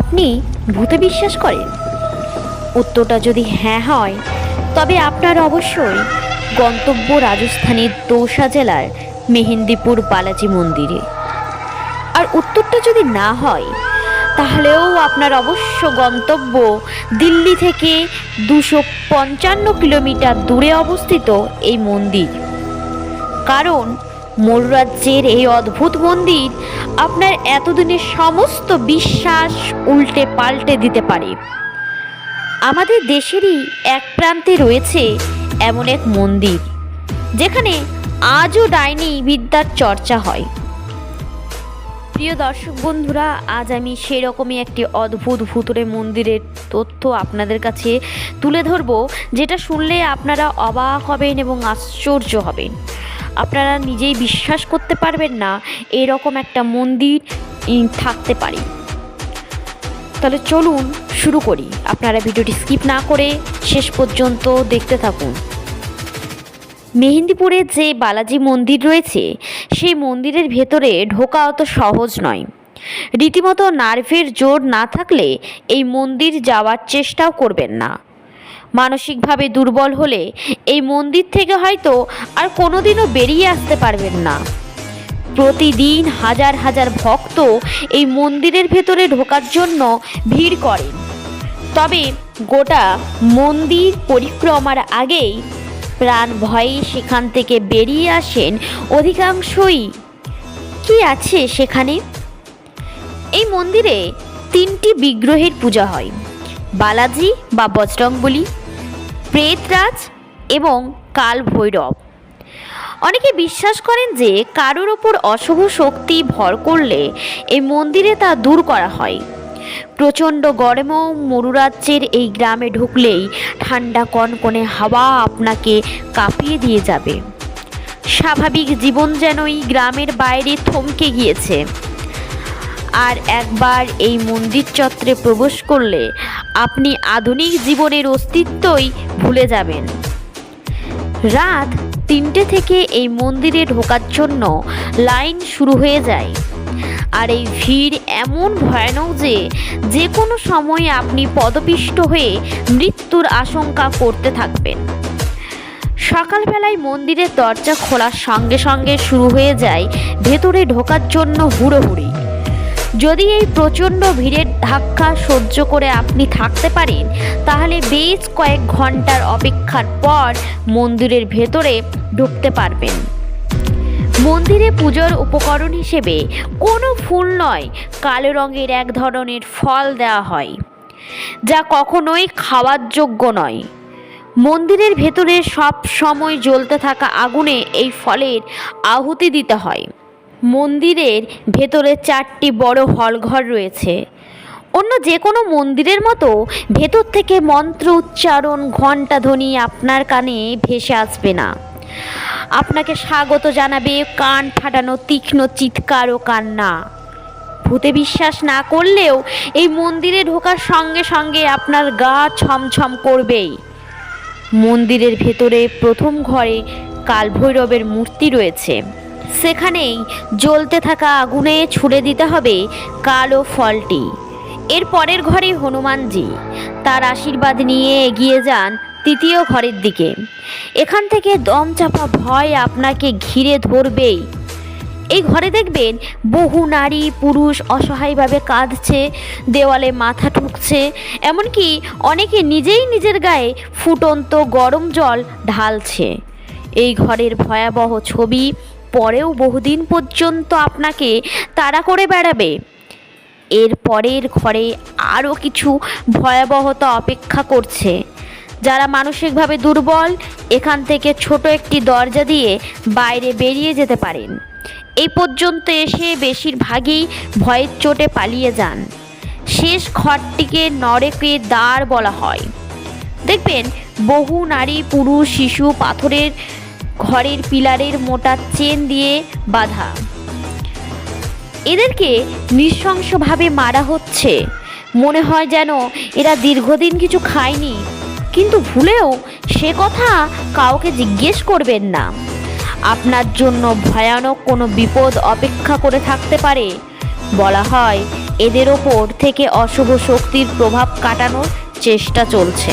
আপনি ভূতে বিশ্বাস করেন? উত্তরটা যদি হ্যাঁ হয়, তবে আপনার অবশ্যই গন্তব্য রাজস্থানের দৌসা জেলার মেহেন্দিপুর বালাজি মন্দিরে। আর উত্তরটা যদি না হয়, তাহলেও আপনার অবশ্য গন্তব্য দিল্লি থেকে 255 কিলোমিটার দূরে অবস্থিত এই মন্দির। কারণ মরুরাজ্যের এই অদ্ভুত মন্দির আপনার এতদিনের সমস্ত বিশ্বাস উল্টে পাল্টে দিতে পারে। আমাদের দেশেরই এক প্রান্তে রয়েছে এমন এক মন্দির, যেখানে আজও ডাইনি বিদ্যার চর্চা হয়। প্রিয় দর্শক বন্ধুরা, আজ আমি সেরকমই একটি অদ্ভুত ভুতুড়ে মন্দিরের তথ্য আপনাদের কাছে তুলে ধরব, যেটা শুনলে আপনারা অবাক হবেন এবং আশ্চর্য হবেন। আপনারা নিজেই বিশ্বাস করতে পারবেন না এরকম একটা মন্দির থাকতে পারে। তাহলে চলুন শুরু করি। আপনারা ভিডিওটি স্কিপ না করে শেষ পর্যন্ত দেখতে থাকুন। মেহেন্দিপুরে যে বালাজি মন্দির রয়েছে, সেই মন্দিরের ভেতরে ঢোকা অত সহজ নয়। রীতিমতো নার্ভের জোর না থাকলে এই মন্দির যাওয়ার চেষ্টাও করবেন না। মানসিকভাবে দুর্বল হলে এই মন্দির থেকে হয়তো আর কোনোদিনও বেরিয়ে আসতে পারবেন না। প্রতিদিন হাজার হাজার ভক্ত এই মন্দিরের ভেতরে ঢোকার জন্য ভিড় করেন। তবে গোটা মন্দির পরিক্রমার আগেই প্রাণ ভয়ে সেখান থেকে বেরিয়ে আসেন অধিকাংশই। কি আছে সেখানে? এই মন্দিরে 3টি বিগ্রহের পূজা হয়: বালাজি বা বজরংবলী, প্রেতরাজ এবং কাল ভৈরব। অনেকে বিশ্বাস করেন যে কারোর ওপর অশুভ শক্তি ভর করলে এই মন্দিরে তা দূর করা হয়। প্রচণ্ড গরমেও মরুরাজ্যের এই গ্রামে ঢুকলেই ঠান্ডা কনকনে হাওয়া আপনাকে কাঁপিয়ে দিয়ে যাবে। স্বাভাবিক জীবন যেন এই গ্রামের বাইরে থমকে গিয়েছে। আর একবার এই মন্দির চত্বরে প্রবেশ করলে আপনি আধুনিক জীবনের অস্তিত্বই ভুলে যাবেন। রাত 3টে থেকে এই মন্দিরে ঢোকার জন্য লাইন শুরু হয়ে যায়। আর এই ভিড় এমন ভয়ানক যে যে কোনো সময় আপনি পদপিষ্ট হয়ে মৃত্যুর আশঙ্কা করতে থাকবেন। সকালবেলায় মন্দিরের দরজা খোলার সঙ্গে সঙ্গে শুরু হয়ে যায় ভেতরে ঢোকার জন্য হুড়োহুড়ি। যদি এই প্রচণ্ড ভিড়ের ধাক্কা সহ্য করে আপনি থাকতে পারেন, তাহলে বেশ কয়েক ঘন্টার অপেক্ষার পর মন্দিরের ভেতরে ঢুকতে পারবেন। মন্দিরে পুজোর উপকরণ হিসেবে কোনো ফুল নয়, কালো রঙের এক ধরনের ফল দেওয়া হয়, যা কখনোই খাওয়ার যোগ্য নয়। মন্দিরের ভেতরে সব সময় জ্বলতে থাকা আগুনে এই ফলের আহুতি দিতে হয়। মন্দিরের ভেতরে 4টি বড় হলঘর রয়েছে। অন্য যে কোনো মন্দিরের মতো ভেতর থেকে মন্ত্র উচ্চারণ, ঘণ্টা ধ্বনি আপনার কানে ভেসে আসবে না। আপনাকে স্বাগত জানাবে কান ফাটানো তীক্ষ্ণ চিৎকার ও কান্না। ভূতে বিশ্বাস না করলেও এই মন্দিরে ঢোকার সঙ্গে সঙ্গে আপনার গা ছমছম করবেই। মন্দিরের ভেতরে প্রথম ঘরে কালভৈরবের মূর্তি রয়েছে। সেখানেই জ্বলতে থাকা আগুনে ছুড়ে দিতে হবে কালো ফলটি। এর পরের ঘরে হনুমানজি। তার আশীর্বাদ নিয়ে এগিয়ে যান 3য় ঘরের দিকে। এখান থেকে দমচাপা ভয় আপনাকে ঘিরে ধরবেই। এই ঘরে দেখবেন বহু নারী পুরুষ অসহায়ভাবে কাঁদছে, দেওয়ালে মাথা ঠুকছে, এমনকি অনেকে নিজেই নিজের গায়ে ফুটন্ত গরম জল ঢালছে। এই ঘরের ভয়াবহ ছবি পরেও বহুদিন পর্যন্ত আপনাকে তাড়া করে বেড়াবে। এর পরের ঘরে আরও কিছু ভয়াবহতা অপেক্ষা করছে। যারা মানসিকভাবে দুর্বল, এখান থেকে ছোট একটি দরজা দিয়ে বাইরে বেরিয়ে যেতে পারেন। এই পর্যন্ত এসে বেশিরভাগই ভয়ের চোটে পালিয়ে যান। শেষ ঘরটিকে নরকের দ্বার বলা হয়। দেখবেন বহু নারী পুরুষ শিশু পাথরের ঘরের পিলারের মোটা চেন দিয়ে বাঁধা। এদেরকে নৃশংসভাবে মারা হচ্ছে। মনে হয় যেন এরা দীর্ঘদিন কিছু খায়নি, কিন্তু ভুলেও সে কথা কাউকে জিজ্ঞেস করবেন না। আপনার জন্য ভয়ানক কোনো বিপদ অপেক্ষা করে থাকতে পারে। বলা হয় এদের ওপর থেকে অশুভ শক্তির প্রভাব কাটানোর চেষ্টা চলছে।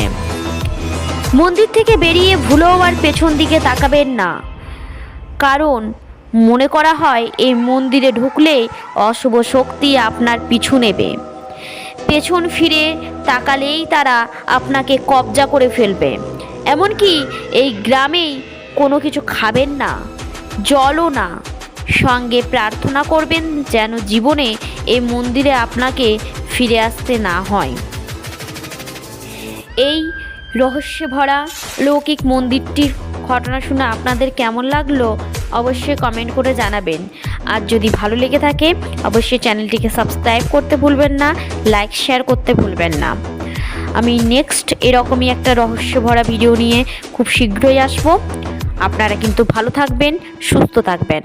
মন্দির থেকে বেরিয়ে ভুলেও আর পেছন দিকে তাকাবেন না, কারণ মনে করা হয় এই মন্দিরে ঢুকলে অশুভ শক্তি আপনার পিছু নেবে। পেছন ফিরে তাকালেই তারা আপনাকে কবজা করে ফেলবে। এমনকি এই গ্রামেই কোনো কিছু খাবেন না, জলও না, সঙ্গে প্রার্থনা করবেন যেন জীবনে এই মন্দিরে আপনাকে ফিরে আসতে না হয়। এই রহস্যে ভরা লৌকিক মন্দিরটির ঘটনা শুনে আপনাদের কেমন লাগলো অবশ্যই কমেন্ট করে জানাবেন। আর যদি ভালো লেগে থাকে অবশ্যই চ্যানেলটিকে সাবস্ক্রাইব করতে ভুলবেন না, লাইক শেয়ার করতে ভুলবেন না। আমি নেক্সট এরকমই একটা রহস্য ভরা ভিডিও নিয়ে খুব শীঘ্রই আসবো। আপনারা কিন্তু ভালো থাকবেন, সুস্থ থাকবেন।